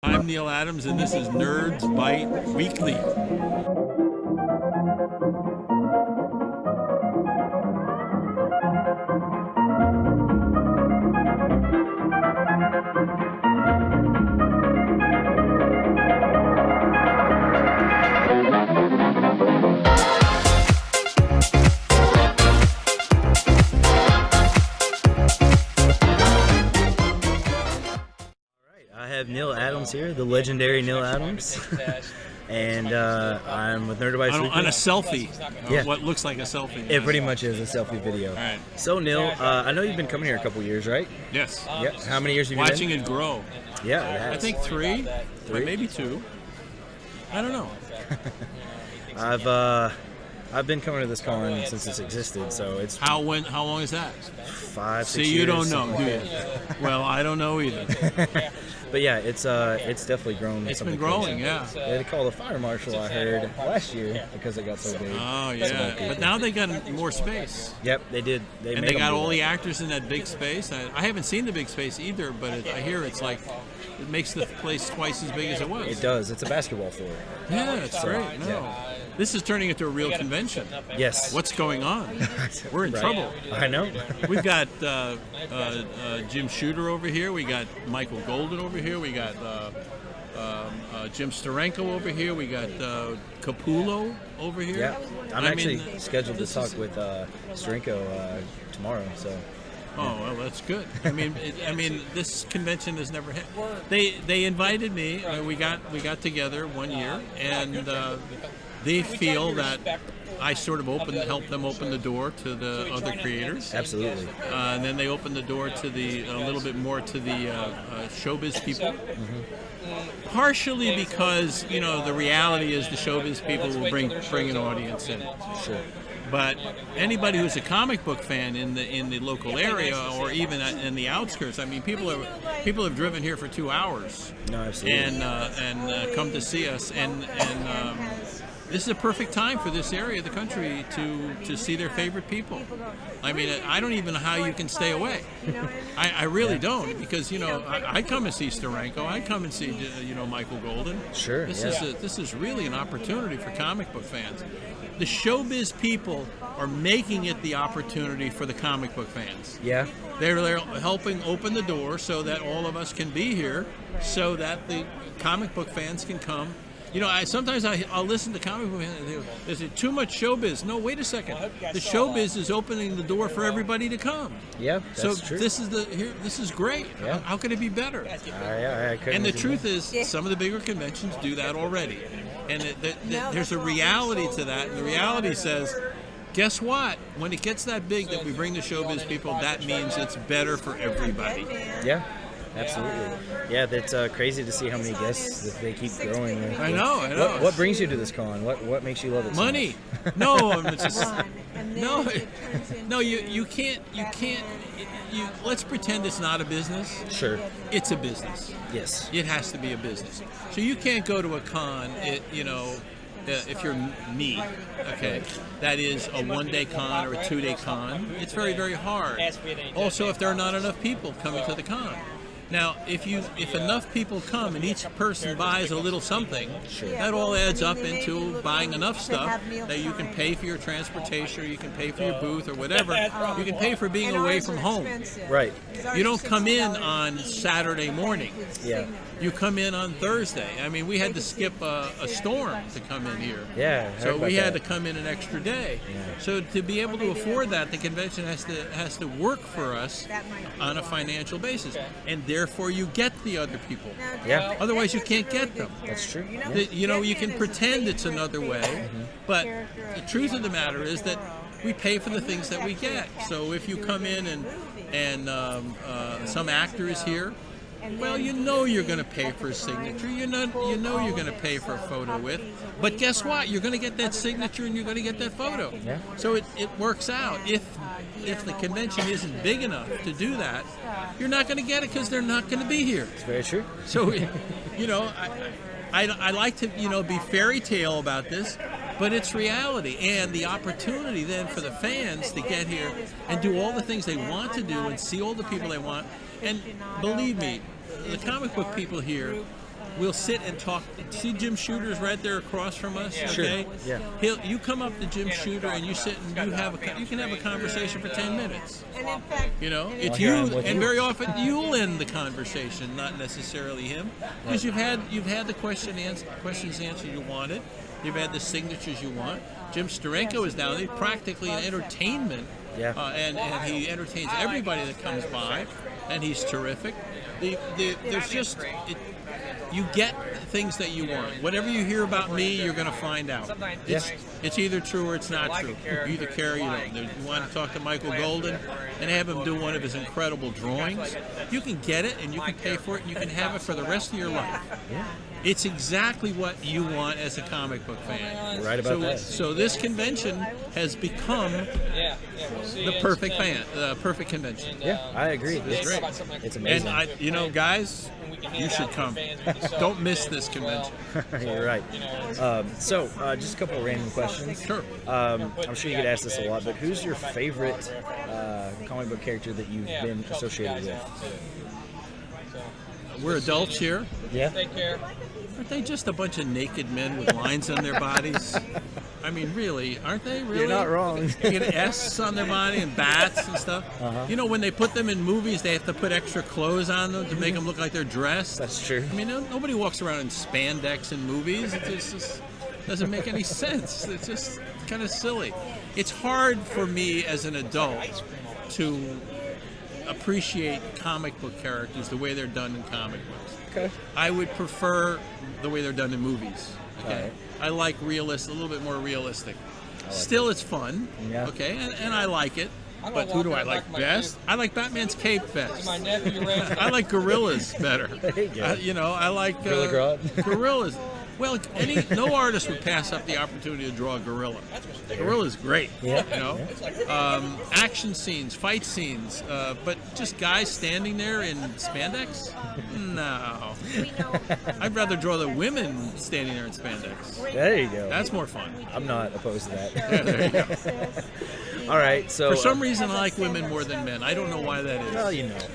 I'm Neal Adams, and this is Nerds Bite Weekly. I have Neal Adams here, the legendary Neal Adams, and I'm with Nerd Bite Weekly. On a selfie, Yeah. what looks like a selfie. It pretty much is a selfie video. All right. So Neal, I know you've been coming here a couple years, right? Yes. Yeah. How many years have you Watching been? it grow. Yeah, it has. I think three, Three? maybe two. I don't know. I've been coming to this con since it's existed, so it's How long is that? 5, 6 See, years. you don't know, something do like you? that. Well, I don't know either. But yeah, it's definitely grown. It's been something growing, crazy. yeah. They called a fire marshal, I heard, last year because it got so big. Oh, So yeah. people- But now they got more space. Yep, they did. And made they them got do all that. the actors in that big space. I haven't seen the big space either, but I hear it's like, it makes the place twice as big as it was. It does. It's a basketball floor. Yeah, it's great. No. yeah. This is turning into a real convention. Yes. What's going on? We're in Right. trouble. I know. We've got Jim Shooter over here. We got Michael Golden over here. We got Jim Steranko over here. We got Capullo over here. Yeah. I'm I actually mean, scheduled to this talk is- with Strinko tomorrow. So. Oh, well, that's good. I mean, this convention has never had. They invited me. We got together one year, and they feel that I sort of helped them open the door to the other creators. Absolutely. And then they opened the door to a little bit more to the showbiz people. Partially because the reality is the showbiz people will bring an audience in. Sure. But anybody who's a comic book fan in the local area or even in the outskirts, I mean, people have driven here for 2 hours No, absolutely. and come to see us, and this is a perfect time for this area of the country to see their favorite people. I mean, I don't even know how you can stay away. I really don't, because I come and see Steranko, I come and see Michael Golden. Sure, This is really an opportunity for comic book fans. The showbiz people are making it the opportunity for the comic book fans. Yeah. They're helping open the door so that all of us can be here, so that the comic book fans can come. Sometimes I'll listen to comic book fans and they go, "Is it too much showbiz?" No, wait a second. The showbiz is opening the door for everybody to come. Yeah. That's So true. this is great. Yeah. How could it be better? I couldn't And the agree truth more. is, some of the bigger conventions do that already. And there's a reality to that. And the reality says, guess what? When it gets that big that we bring the showbiz people, that means it's better for everybody. Yeah. Absolutely. Yeah, that's crazy to see how many guests that they keep growing. I know. What brings you to this con? What makes you love it so Money. much? No, it's just, no. You can't. Let's pretend it's not a business. Sure. It's a business. Yes. It has to be a business. So you can't go to a con. If you're me, okay, that is a one-day con or a two-day con. It's very, very hard. Also, if there are not enough people coming to the con. Now, if enough people come and each person buys a little something, that all adds up into buying enough stuff that you can pay for your transportation, or you can pay for your booth, or whatever. You can pay for being away from home. Right. You don't come in on Saturday morning. Yeah. You come in on Thursday. I mean, we had to skip a storm to come in here. Yeah. I heard So about we had to that. come in an extra day. Yeah. So to be able to afford that, the convention has to work for us on a financial basis, and therefore you get the other people. Yeah. Otherwise, you can't get them. That's true. Yeah. You can pretend it's another way, but the truth of the matter is that we pay for the things that we get. So if you come in and some actor is here, well, you're going to pay for a signature. You know you're going to pay for a photo with. But guess what? You're going to get that signature and you're going to get that photo. Yeah. So it works out. If the convention isn't big enough to do that, you're not going to get it because they're not going to be here. It's very true. So, I like to, be fairy tale about this, but it's reality. And the opportunity then for the fans to get here and do all the things they want to do and see all the people they want. And believe me, the comic book people here we'll sit and talk. See Jim Shooter's right there across from us. Sure. Okay. Yeah. You come up to Jim Shooter and you sit and you can have a conversation for 10 minutes. You know, it's you, and very often you'll end the conversation, not necessarily him, because you've had the questions answered you wanted. You've had the signatures you want. Jim Steranko is down there, practically an entertainment, and he entertains everybody that comes by, and he's terrific. There's just you get things that you want. Whatever you hear about me, you're going to find out. It's either true or it's not true. You either care or you don't. You want to talk to Michael Golden and have him do one of his incredible drawings, you can get it and you can pay for it and you can have it for the rest of your life. It's exactly what you want as a comic book fan. Right about that. So this convention has become the perfect convention. Yeah, I agree. It's great. It's amazing. And guys, you should come. Don't miss this convention. You're right. So, just a couple of random questions. Sure. I'm sure you get asked this a lot, but who's your favorite comic book character that you've been associated with? We're adults here. Yeah. Aren't they just a bunch of naked men with lines on their bodies? I mean, really, aren't they? Really? You're not wrong. You get S on their body and bats and stuff. You know, when they put them in movies, they have to put extra clothes on them to make them look like they're dressed. That's true. I mean, nobody walks around in spandex in movies. It just doesn't make any sense. It's just kind of silly. It's hard for me as an adult to appreciate comic book characters the way they're done in comic books. Okay. I would prefer the way they're done in movies. Okay. Right. I like a little bit more realistic. Still, it's fun. Yeah. Okay, and I like it. But who do I like best? I like Batman's cape best. I like gorillas better. There you go. I like gorillas. Well, no artist would pass up the opportunity to draw a gorilla. Gorilla's great. Yeah. Action scenes, fight scenes, but just guys standing there in spandex? No. I'd rather draw the women standing there in spandex. There you go. That's more fun. I'm not opposed to that. Yeah, there you go. All right, so for some reason, I like women more than men. I don't know why that is. Well,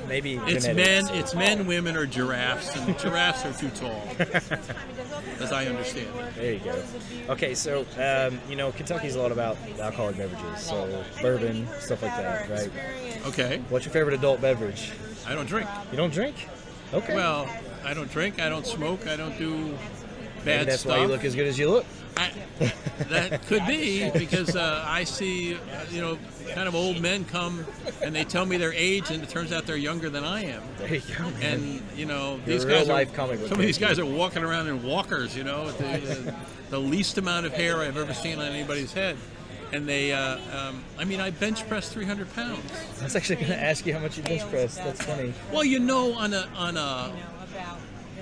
maybe it's genetics. It's men, women, or giraffes, and giraffes are too tall, as I understand. There you go. Okay, so Kentucky's a lot about alcoholic beverages, so bourbon, stuff like that, right? Okay. What's your favorite adult beverage? I don't drink. You don't drink? Okay. Well, I don't drink. I don't smoke. I don't do bad that's stuff. Why you look as good as you look. That could be because I see, kind of old men come and they tell me their age, and it turns out they're younger than I am. There you go, man. And these guys some of these guys are walking around in walkers, with the least amount of hair I've ever seen on anybody's head. And they, I bench press 300 pounds. I was actually going to ask you how much you bench press. That's funny. Well,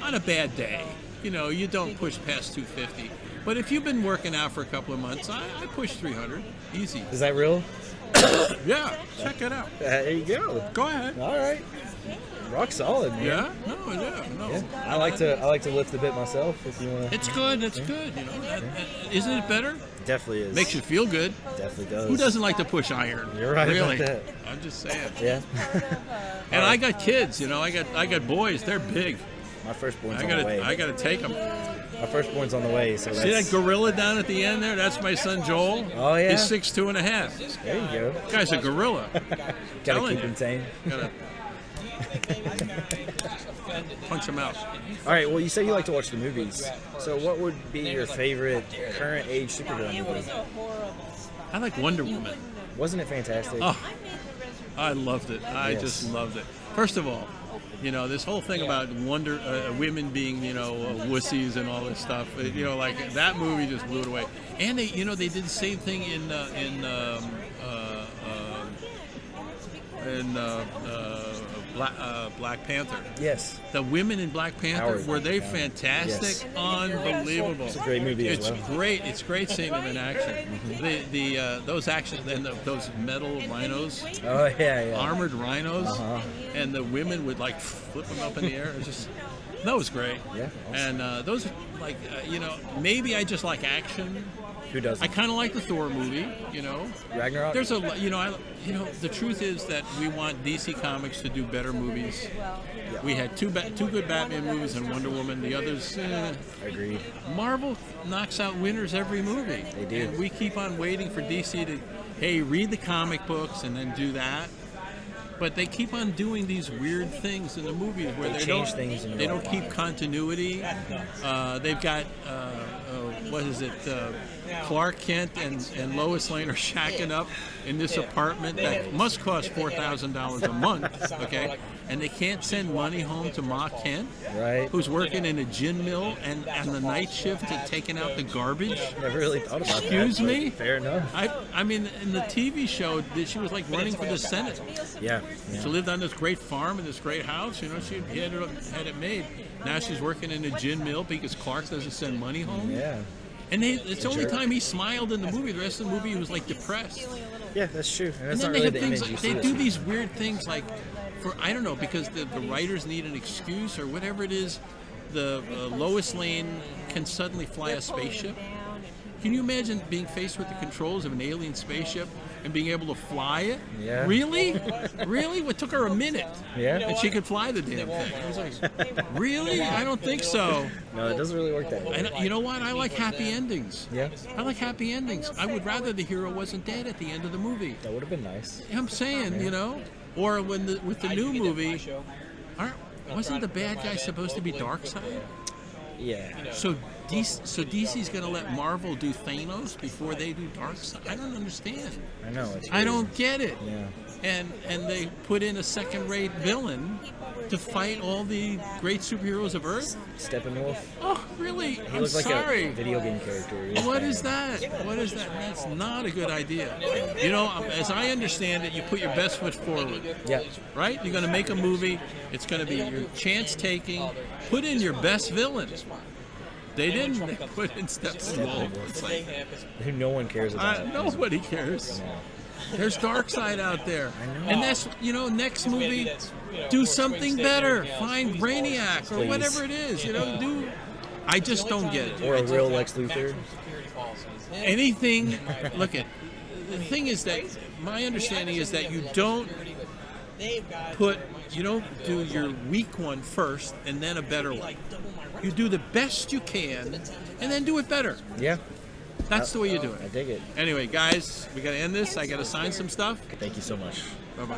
on a bad day, you don't push past 250. But if you've been working out for a couple of months, I push 300. Easy. Is that real? Yeah, check it out. There you go. Go ahead. All right. Rock solid, man. Yeah? No. Yeah. I like to lift a bit myself if you want to. It's good. It's good. Isn't it better? Definitely is. Makes you feel good. Definitely does. Who doesn't like to push iron? You're right really. about that. I'm just saying. Yeah. And I got kids. I got boys. They're big. My firstborn's on the way. I gotta take them. My firstborn's on the way. So see that gorilla down at the end there? That's my son Joel. Oh yeah. He's 6'2.5". There you go. Guy's a gorilla. Gotta keep him tame. Gotta punch him out. All right. Well, you say you like to watch the movies. So, what would be your favorite current age superhero movie? I like Wonder Woman. Wasn't it fantastic? Oh, I loved it. I just loved it. First of all, this whole thing about women being, wussies and all this stuff. Like that movie just blew it away. And they did the same thing in Black Panther. Yes. The women in Black Panther, were they fantastic? Yes. Unbelievable. It's a great movie as well. It's great. It's great seeing them in action. Mm-hmm. Those actions and those metal rhinos. Oh yeah. Armored rhinos, and the women would flip them up in the air. That was great. Yeah. Awesome. And those maybe I just like action Who doesn't? I kind of like the Thor movie, you know. Ragnarok? There's a, you know, the truth is that we want DC Comics to do better movies. Yeah. We had two good Batman movies and Wonder Woman. The others, Agreed. Marvel knocks out winners every movie. They do. And we keep on waiting for DC to, hey, read the comic books and then do that. But they keep on doing these weird things in the movies where they change things and they you're don't like, keep wow. continuity. They've got what is it? Clark Kent and Lois Lane are shacking up in this apartment that must cost $4,000 a month. Okay, and they can't send money home to Ma Kent, Right. who's working in a gin mill and on the night shift and taking out the garbage. Never really thought about that. Excuse me? but Fair enough. I mean, in the TV show, she was like running for the Senate. Yeah. She lived on this great farm in this great house. You know, she had it made. Now she's working in a gin mill because Clark doesn't send money home. Yeah. And it's the only jerk. time he smiled in the movie. The rest of the movie, he was like depressed. Yeah, that's true. And And that's then not they really have the things image you like, see. they do these weird things like, for I don't know, because the writers need an excuse or whatever it is. The Lois Lane can suddenly fly a spaceship. Can you imagine being faced with the controls of an alien spaceship and being able to fly it? Yeah. Really? Really? It took her a minute. Yeah. And she could fly the damn thing. I was like, really? I don't think so. No, it doesn't really work that way. And you know what? I like happy endings. Yeah. I like happy endings. I would rather the hero wasn't dead at the end of the movie. That would have been nice. I'm saying, you know? Or when with the new movie, wasn't the bad guy supposed to be Darkseid? Yeah. So DC's going to let Marvel do Thanos before they do Darkseid? I don't understand. I know. It's I weird. don't get it. Yeah. And they put in a second-rate villain to fight all the great superheroes of Earth? Steppenwolf. Oh, really? He I'm looks like sorry. a video game character. He was What bad. is that? What is that? That's not a good idea. You know, as I understand it, you put your best foot forward, Yeah. right? You're going to make a movie. It's going to be your chance-taking. Put in your best villain. They didn't put in Steppenwolf. It's like, No one cares about it. nobody cares. There's Darkseid out there. And that's, you know, next movie, do something better. Find Brainiac or Please. whatever it is. You know, I just don't get it. Or a real Lex Luthor. Anything, look at, the thing is that, my understanding is that you don't do your weak one first and then a better one. You do the best you can and then do it better. Yeah. That's the way you do I it. dig it. Anyway, guys, we got to end this. I got to sign some stuff. Thank you so much. Bye-bye.